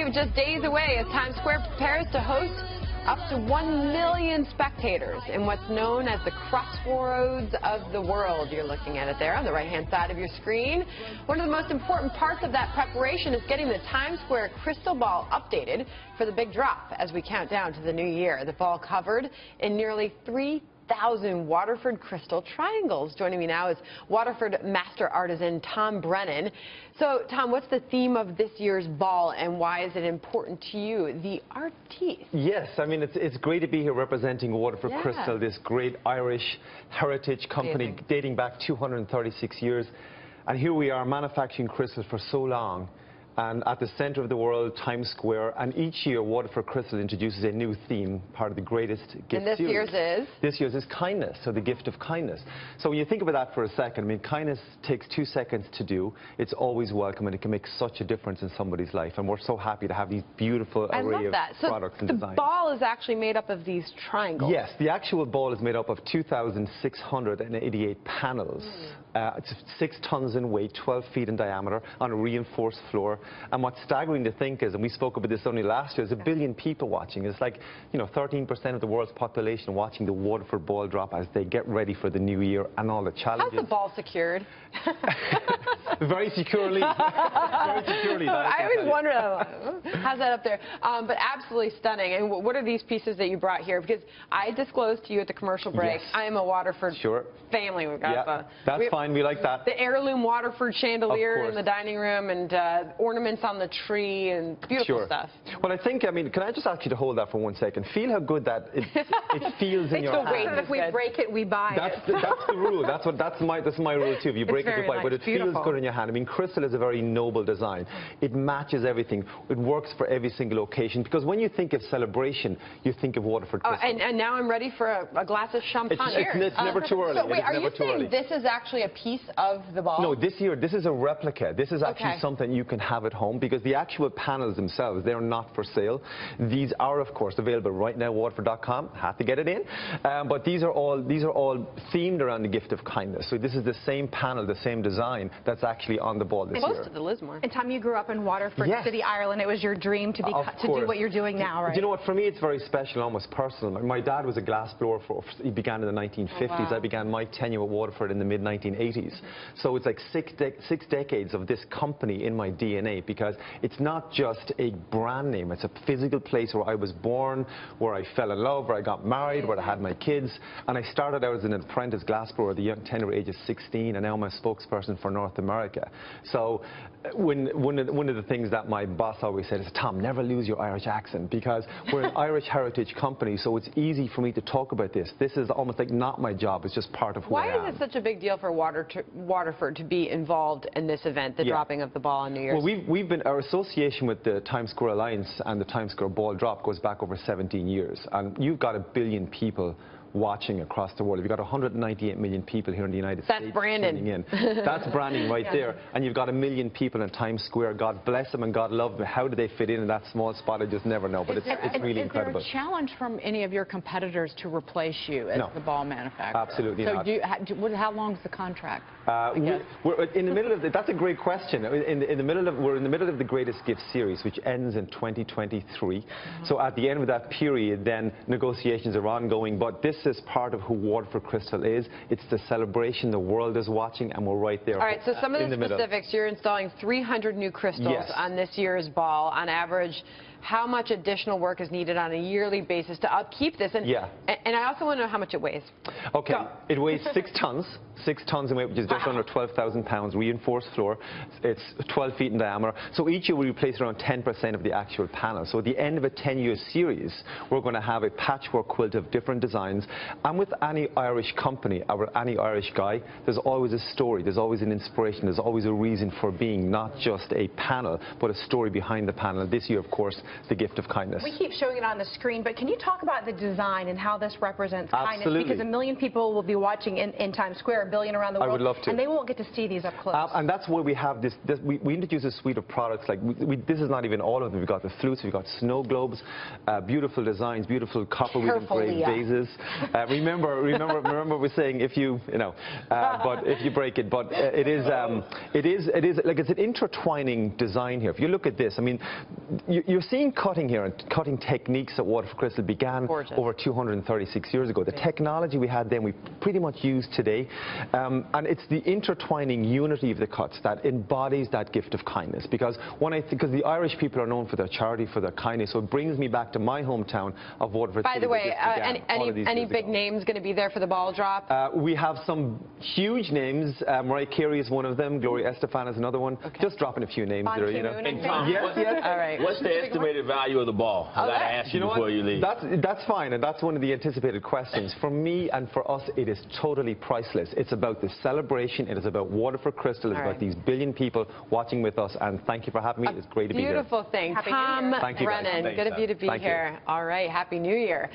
Eve just days away as Times Square prepares to host up to 1 million spectators in what's known as the crossroads of the world. You're looking at it there on the right-hand side of your screen. One of the most important parts of that preparation is getting the Times Square crystal ball updated for the big drop as we count down to the new year. The ball covered in nearly 3,000 Waterford crystal triangles. Joining me now is Waterford Master Artisan Tom Brennan. So, Tom, what's the theme of this year's ball and why is it important to you, the artiste? Yes, I mean, it's great to be here representing Waterford Crystal, this great Irish heritage company dating back 236 years. And here we are manufacturing crystals for so long. And at the center of the world, Times Square, and each year Waterford Crystal introduces a new theme, part of the greatest gift series. And this year's is? This year's is kindness, so the gift of kindness. So when you think about that for a second, I mean, kindness takes 2 seconds to do. It's always welcome, and it can make such a difference in somebody's life. And we're so happy to have these beautiful array of products and designs. The ball is actually made up of these triangles. Yes, the actual ball is made up of 2,688 panels. It's 6 tons in weight, 12 feet in diameter, on a reinforced floor. And what's staggering to think is, and we spoke about this only last year, there's 1 billion people watching. It's like, 13% of the world's population watching the Waterford ball drop as they get ready for the new year and all the challenges. How's the ball secured? Very securely. Very securely. I always wonder, how's that up there? But absolutely stunning. And what are these pieces that you brought here? Because I disclosed to you at the commercial break, I am a Waterford family. We've got that's fine. We like that. The heirloom Waterford chandelier in the dining room and ornaments on the tree and beautiful stuff. Well, I think, can I just ask you to hold that for 1 second? Feel how good that it feels in your hand. If we break it, we buy it. That's the rule. That's my rule too. If you break it, you buy it. But it feels good in your hand. I mean, crystal is a very noble design. It matches everything. It works for every single occasion. Because when you think of celebration, you think of Waterford Crystal. And now I'm ready for a glass of champagne. It's never too early. So wait, are you saying this is actually a piece of the ball? No, this is a replica. This is actually something you can have at home, because the actual panels themselves, they're not for sale. These are, of course, available right now, waterford.com. Have to get it in. But these are all themed around the gift of kindness. So this is the same panel, the same design that's actually on the ball this year. Close to the Lismore. And Tom, you grew up in Waterford City, Ireland. It was your dream to do what you're doing now, right? Do you know what? For me, it's very special, almost personal. My dad was a glass blower. He began in the 1950s. I began my tenure at Waterford in the mid-1980s. So it's like six decades of this company in my DNA, because it's not just a brand name. It's a physical place where I was born, where I fell in love, where I got married, where I had my kids. And I started out as an apprentice glass blower at the young tender age of 16, and now I'm a spokesperson for North America. So one of the things that my boss always said is, Tom, never lose your Irish accent, because we're an Irish heritage company, so it's easy for me to talk about this. This is almost like not my job. It's just part of who I am. Why is it such a big deal for Waterford to be involved in this event, the dropping of the ball on New Year's? Well, our association with the Times Square Alliance and the Times Square ball drop goes back over 17 years. And you've got 1 billion people watching across the world. You've got 198 million people here in the United States. That's Brandon. That's Brandon right there. And you've got 1 million people in Times Square. God bless them and God love them. How do they fit in that small spot? I just never know. But it's really incredible. Is there a challenge from any of your competitors to replace you as the ball manufacturer? Absolutely not. So how long is the contract? We're in the middle of that's a great question. We're in the middle of the Greatest Gift series, which ends in 2023. So at the end of that period, then negotiations are ongoing. But this is part of who Waterford Crystal is. It's the celebration. The world is watching, and we're right there. All right, so some of the specifics, you're installing 300 new crystals on this year's ball. On average, how much additional work is needed on a yearly basis to upkeep this? And I also want to know how much it weighs. Okay, it weighs 6 tons. 6 tons in weight, which is just under 12,000 pounds, reinforced floor. It's 12 feet in diameter. So each year we replace around 10% of the actual panel. So at the end of a 10-year series, we're going to have a patchwork quilt of different designs. And with any Irish company, any Irish guy, there's always a story. There's always an inspiration. There's always a reason for being, not just a panel, but a story behind the panel. And this year, of course, the gift of kindness. We keep showing it on the screen, but can you talk about the design and how this represents kindness? Because 1 million people will be watching in Times Square. $1 billion around the world. I would love to. And they won't get to see these up close. And that's why we have this we introduced a suite of products. Like this is not even all of them. We've got the flutes, we've got snow globes, beautiful designs, beautiful copperweave engraved vases. Remember we're saying if you know, but if you break it. But it is like it's an intertwining design here. If you look at this, I mean, you're seeing cutting here, and cutting techniques at Waterford Crystal began over 236 years ago. The technology we had then, we pretty much use today, and it's the intertwining unity of the cuts that embodies that gift of kindness. Because the Irish people are known for their charity, for their kindness, so it brings me back to my hometown of Waterford. By the way, any big names going to be there for the ball drop? We have some huge names. Mariah Carey is one of them. Gloria Estefan is another one. Okay. Just dropping a few names there, you know. And Tom, yes. All right. What's the estimated value of the ball? I gotta ask you before you leave. That's fine, and that's one of the anticipated questions. For me and for us, it is totally priceless. It's about the celebration. It is about Waterford Crystal. It's about these billion people watching with us. And thank you for having me. It's great to be here. Beautiful thing. Tom Brennan, good of you to be here. All right. Happy New Year.